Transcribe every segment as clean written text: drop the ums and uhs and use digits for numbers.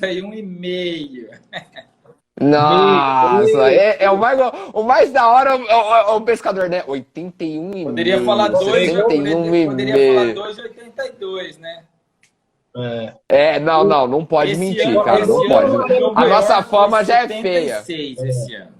81,5. Nossa, é o mais da hora é o pescador, né? 81 e Poderia meio, falar 2, 71 e poderia falar meio. 2,82, né? É. Não pode mentir, cara, não Esse pode. ano o meu A nossa maior foi fama já é feia. 76 esse ano.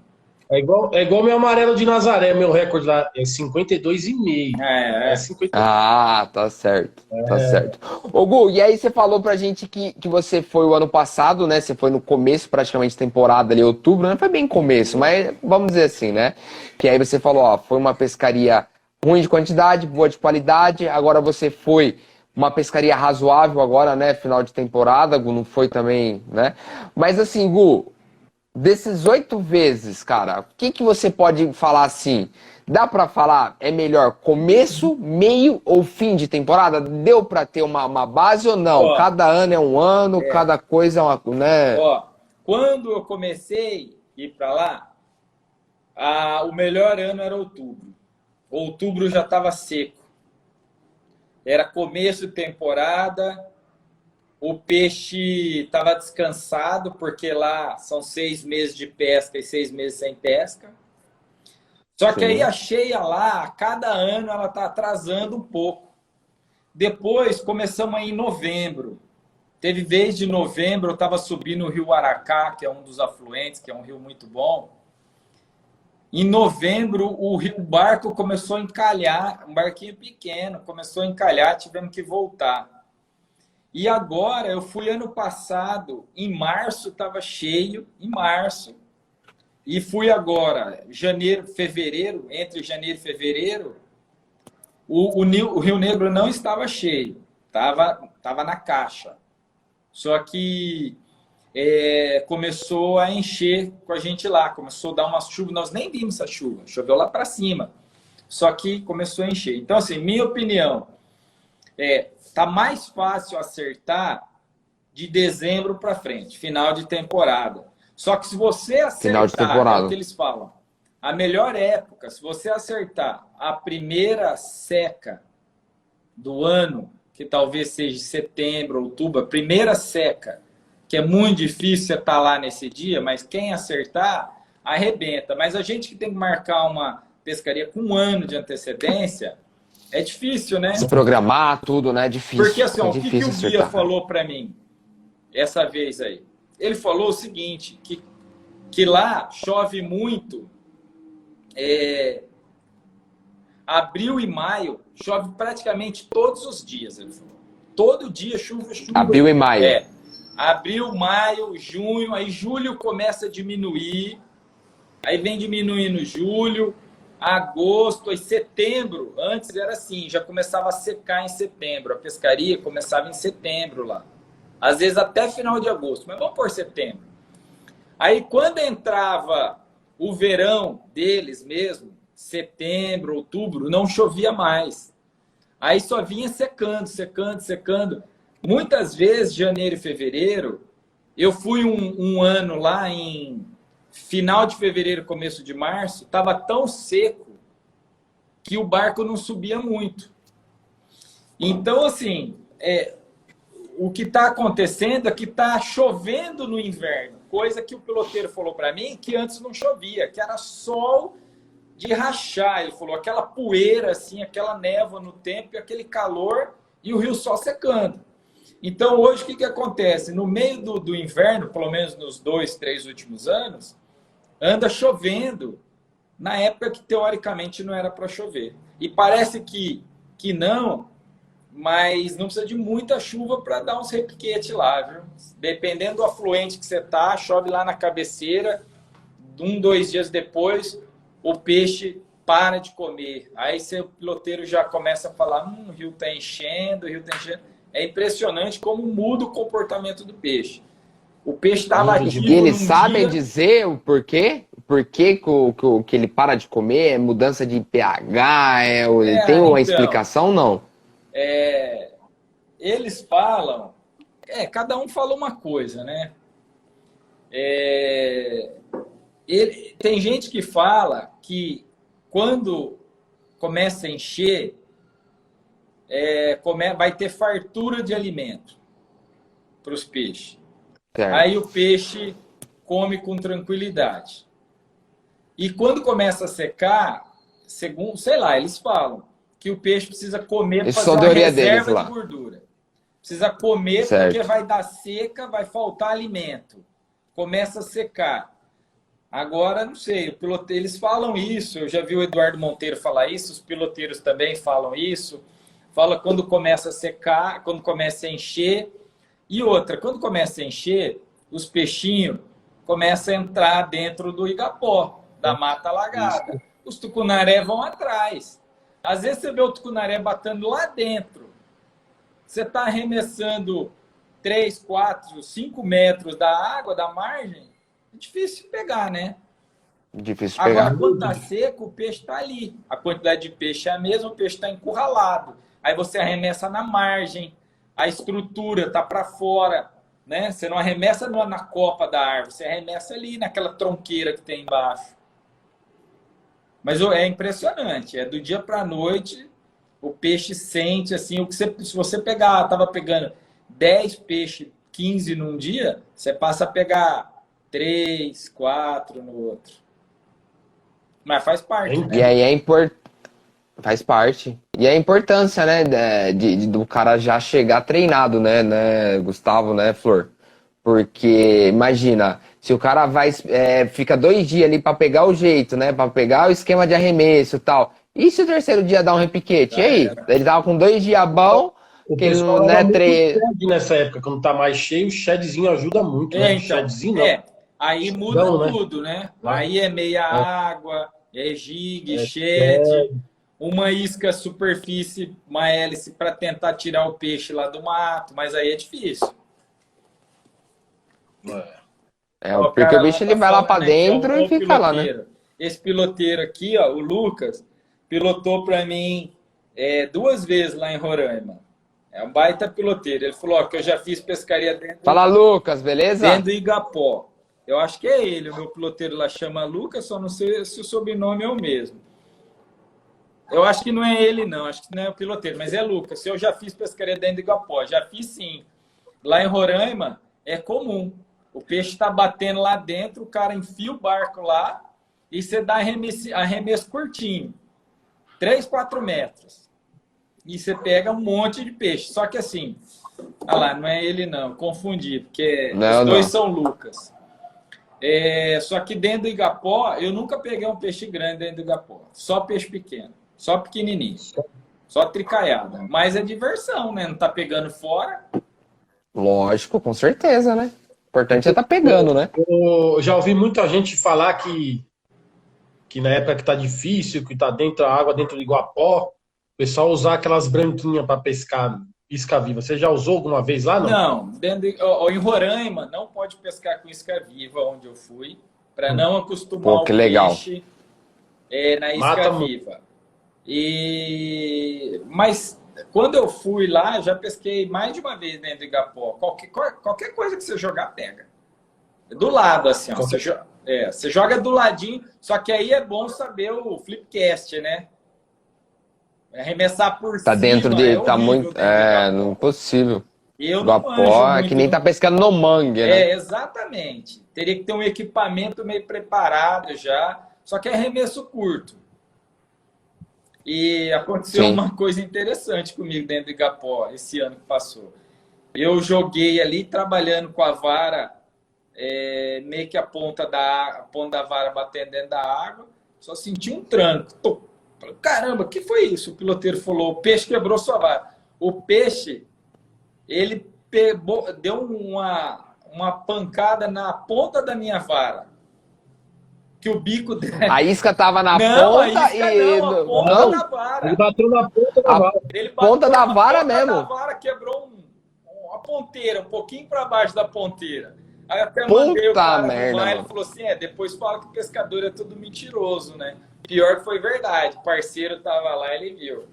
É igual meu amarelo de Nazaré, meu recorde lá é 52,5. É É. 50. Ah, tá certo, tá certo. Ô Gu, e aí você falou pra gente que você foi o ano passado, né? Você foi no começo praticamente da temporada ali, outubro, não foi bem começo, mas vamos dizer assim, né? Que aí você falou, ó, foi uma pescaria ruim de quantidade, boa de qualidade, agora você foi uma pescaria razoável agora, né? Final de temporada, Gu, não foi também, né? Mas assim, Gu, desses 8 vezes, cara, o que você pode falar assim? Dá pra falar, é melhor começo, meio ou fim de temporada? Deu pra ter uma base ou não? Ó, Cada ano é um ano, cada coisa é uma, né? ó, quando eu comecei a ir para lá, o melhor ano era outubro. Outubro já estava seco. Era começo de temporada, o peixe estava descansado, porque lá são 6 meses de pesca e 6 meses sem pesca. Só que aí Sim. a cheia lá, a cada ano ela está atrasando um pouco. Depois começamos aí em novembro. Teve vez de novembro, eu estava subindo o rio Aracá, que é um dos afluentes, que é um rio muito bom. Em novembro, o barco começou a encalhar, um barquinho pequeno, começou a encalhar, tivemos que voltar. E agora, eu fui ano passado, em março estava cheio, em março, e fui agora, janeiro, fevereiro, entre janeiro e fevereiro, o Rio Negro não estava cheio, estava na caixa. Só que começou a encher com a gente lá, começou a dar uma chuva, nós nem vimos essa chuva, choveu lá para cima, só que começou a encher. Então, assim, minha opinião, tá mais fácil acertar de dezembro para frente, final de temporada. Só que se você Final de acertar, é o que temporada. eles falam, a melhor época, se você acertar a primeira seca do ano, que talvez seja setembro, outubro, a primeira seca, que é muito difícil você estar lá nesse dia, mas quem acertar, arrebenta. Mas a gente que tem que marcar uma pescaria com 1 ano de antecedência, é difícil, né? Se programar, tudo, né? É Porque difícil. assim, É ó, o que difícil o guia acertar, cara. falou para mim essa vez aí? Ele falou o seguinte, que lá chove muito, abril e maio, chove praticamente todos os dias, ele falou. Todo dia chuva, chuva. Abril e maio. Abril, maio, junho, aí julho começa a diminuir, aí vem diminuindo julho, agosto, aí setembro, antes era assim, já começava a secar em setembro, a pescaria começava em setembro lá. Às vezes até final de agosto, mas vamos por setembro. Aí quando entrava o verão deles mesmo, setembro, outubro, não chovia mais. Aí só vinha secando, secando, secando. Muitas vezes, janeiro e fevereiro, eu fui um ano lá em final de fevereiro, começo de março, estava tão seco que o barco não subia muito. Então, assim, o que está acontecendo é que está chovendo no inverno, coisa que o piloteiro falou para mim que antes não chovia, que era sol de rachar. Ele falou, aquela poeira, assim, aquela névoa no tempo, e aquele calor, e o rio só secando. Então, hoje, o que acontece? No meio do inverno, pelo menos nos 2, 3 últimos anos, anda chovendo na época que, teoricamente, não era para chover. E parece que não, mas não precisa de muita chuva para dar uns repiquetes lá, viu? Dependendo do afluente que você tá, chove lá na cabeceira, 1, 2 dias depois, o peixe para de comer. Aí seu piloteiro já começa a falar, o rio está enchendo, o rio está enchendo. É impressionante como muda o comportamento do peixe. O peixe estava E ativo eles num sabem dia... dizer o porquê? Por que que ele para de comer? É mudança de pH? Tem uma Então, explicação, não? eles falam... cada um fala uma coisa, né? Tem gente que fala que quando começa a encher, vai ter fartura de alimento para os peixes. Aí o peixe come com tranquilidade. E quando começa a secar, segundo, sei lá, eles falam que o peixe precisa comer para fazer uma reserva de gordura. Precisa comer porque vai dar seca, vai faltar alimento. Começa a secar. Agora, não sei, eles falam isso, eu já vi o Eduardo Monteiro falar isso, os piloteiros também falam isso. Fala quando começa a secar, quando começa a encher. E outra, quando começa a encher, os peixinhos começam a entrar dentro do igapó, da mata alagada. Os tucunaré vão atrás. Às vezes você vê o tucunaré batendo lá dentro. Você está arremessando 3, 4, 5 metros da água, da margem, é difícil pegar, né? Difícil pegar. Agora, quando está seco, o peixe está ali. A quantidade de peixe é a mesma, o peixe está encurralado. Aí você arremessa na margem, a estrutura está para fora, né? Você não arremessa na copa da árvore, você arremessa ali naquela tronqueira que tem embaixo. Mas é impressionante, é do dia para a noite, o peixe sente assim, o que se você pegar, estava pegando 10 peixes, 15 num dia, você passa a pegar 3, 4 no outro. Mas faz parte, né? E aí faz parte. E a importância, né, do cara já chegar treinado, né, Gustavo, né, Flor? Porque, imagina, se o cara fica 2 dias ali para pegar o jeito, né, para pegar o esquema de arremesso e tal, e se o terceiro dia dá um repiquete? E aí? Ele tava com 2 dias bom, o que ele pessoal não é nessa época, quando tá mais cheio, o shedzinho ajuda muito, né? Então, shedzinho, aí muda tudo, né? Aí é meia água, é jig, shed, uma isca superfície, uma hélice para tentar tirar o peixe lá do mato, mas aí é difícil. Porque o bicho ele vai lá para dentro e fica lá, né? Esse piloteiro aqui, ó, o Lucas, pilotou para mim 2 vezes lá em Roraima. É um baita piloteiro. Ele falou, ó, que eu já fiz pescaria dentro... Fala, Lucas, beleza? Dentro do igapó. Eu acho que é ele, o meu piloteiro lá chama Lucas, só não sei se o sobrenome é o mesmo. Eu acho que não é ele, não. Acho que não é o piloteiro, mas é Lucas. Se eu já fiz pescaria dentro do igapó, já fiz sim. Lá em Roraima é comum. O peixe está batendo lá dentro, o cara enfia o barco lá e você dá arremesso curtinho. 3, 4 metros. E você pega um monte de peixe. Só que assim, olha lá, não é ele não, confundi, porque os dois são Lucas. Só que dentro do igapó, eu nunca peguei um peixe grande dentro do igapó. Só peixe pequeno, só pequenininho. Só tricaiada. Mas é diversão, né? Não tá pegando fora. Lógico, com certeza, né? O importante é estar pegando, né? Eu já ouvi muita gente falar que na época que tá difícil, que tá dentro da água, dentro do igapó, o pessoal usar aquelas branquinhas para pescar isca viva. Você já usou alguma vez lá, não? Não. Em Roraima, não pode pescar com isca viva, onde eu fui, para não acostumar o peixe na isca viva. Mas quando eu fui lá, já pesquei mais de uma vez dentro do igapó. Qualquer coisa que você jogar, pega. Do lado, assim, ó. Você joga do ladinho, só que aí é bom saber o flipcast, né? Arremessar por cima. Tá dentro de. Tá muito. Não é possível. Eu não manjo muito, que nem tá pescando no mangue, né? Exatamente. Teria que ter um equipamento meio preparado já. Só que é arremesso curto. E aconteceu uma coisa interessante comigo dentro do igapó esse ano que passou. Eu joguei ali trabalhando com a vara, meio que a ponta da vara batendo dentro da água, só senti um tranco. Falei, caramba, o que foi isso? O piloteiro falou, o peixe quebrou sua vara. O peixe, ele deu uma pancada na ponta da minha vara. Que o bico dele... A isca tava na ponta e... A ponta da vara. Ele bateu na ponta da vara. Ele bateu ponta da vara mesmo. A ponta da vara quebrou uma ponteira, um pouquinho para baixo da ponteira. Aí até mandei o cara no mar, ele falou assim, depois fala que o pescador é tudo mentiroso, né? Pior que foi verdade, o parceiro tava lá, ele viu.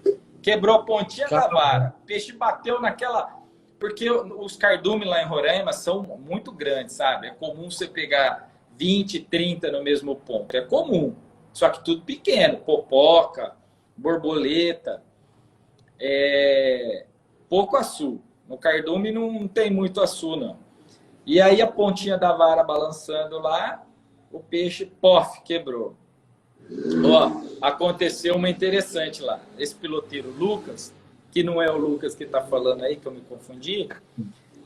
Quebrou a pontinha da vara, o peixe bateu naquela... Porque os cardumes lá em Roraima são muito grandes, sabe? É comum você pegar 20, 30 no mesmo ponto, é comum. Só que tudo pequeno, popoca, borboleta, pouco açu. No cardume não tem muito açu, não. E aí a pontinha da vara balançando lá, o peixe, pof, quebrou. Ó, aconteceu uma interessante lá. Esse piloteiro Lucas, que não é o Lucas que tá falando aí, que eu me confundi,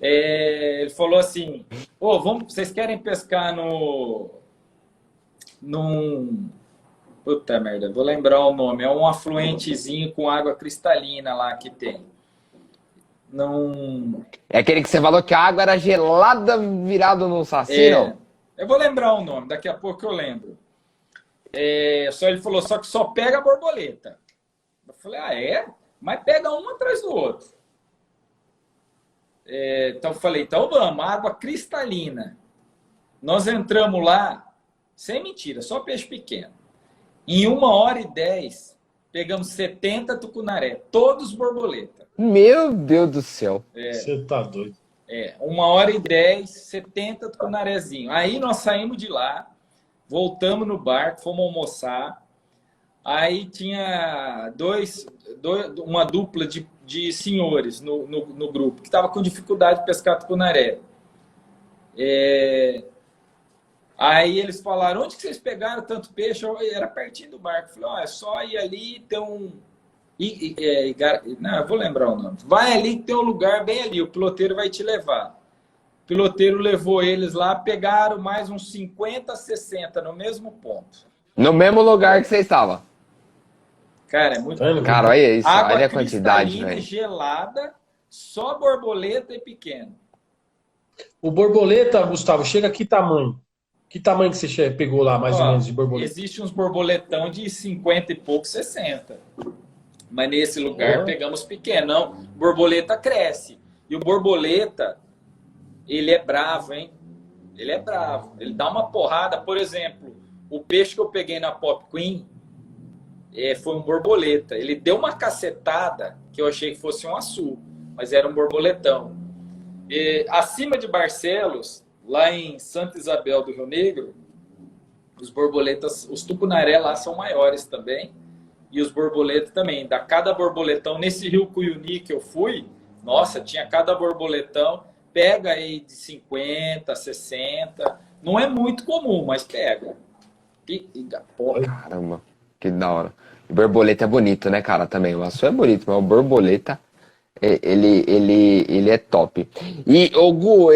ele falou assim, vocês querem pescar num... Puta merda, vou lembrar o nome. É um afluentezinho com água cristalina lá que tem. Não... É aquele que você falou que a água era gelada virado num saci, não? Eu vou lembrar o nome, daqui a pouco eu lembro. Ele falou, só que só pega a borboleta. Eu falei, é? Mas pega um atrás do outro. Então eu falei, então vamos, água cristalina. Nós entramos lá, sem mentira, só peixe pequeno. Em 1h10, pegamos 70 tucunaré, todos borboleta. Meu Deus do céu. Você tá doido. 1h10, 70 tucunarezinho. Aí nós saímos de lá, voltamos no barco, fomos almoçar. Aí tinha uma dupla de senhores no grupo, que estava com dificuldade de pescar tucunaré. Aí eles falaram, onde que vocês pegaram tanto peixe? Era pertinho do barco. Eu falei, é só ir ali, tem um... Não, eu vou lembrar o nome. Vai ali que tem um lugar bem ali, o piloteiro vai te levar. O piloteiro levou eles lá, pegaram mais uns 50, 60 no mesmo ponto. No mesmo lugar que você estava. Cara, é muito... Cara, olha isso, água olha a quantidade, cristalina, velho. gelada, só borboleta e pequeno. O borboleta, Gustavo, chega a que tamanho? Que tamanho que você pegou lá, mais ou menos, de borboleta? Existe uns borboletão de 50 e pouco, 60. Mas nesse lugar pegamos pequeno. Não, borboleta cresce. E o borboleta, ele é bravo, hein? Ele é bravo. Ele dá uma porrada. Por exemplo, o peixe que eu peguei na Pop Queen foi um borboleta. Ele deu uma cacetada que eu achei que fosse um açu, mas era um borboletão. Acima de Barcelos, lá em Santa Isabel do Rio Negro, os borboletas, os tucunaré lá são maiores também. E os borboletas também. Da cada borboletão, nesse rio Cuyuni que eu fui, nossa, tinha cada borboletão, pega aí de 50, 60. Não é muito comum, mas pega. Porra. Caramba, que da hora. O borboleta é bonito, né, cara, também. O açu é bonito, mas o borboleta, ele é top. E, Gu,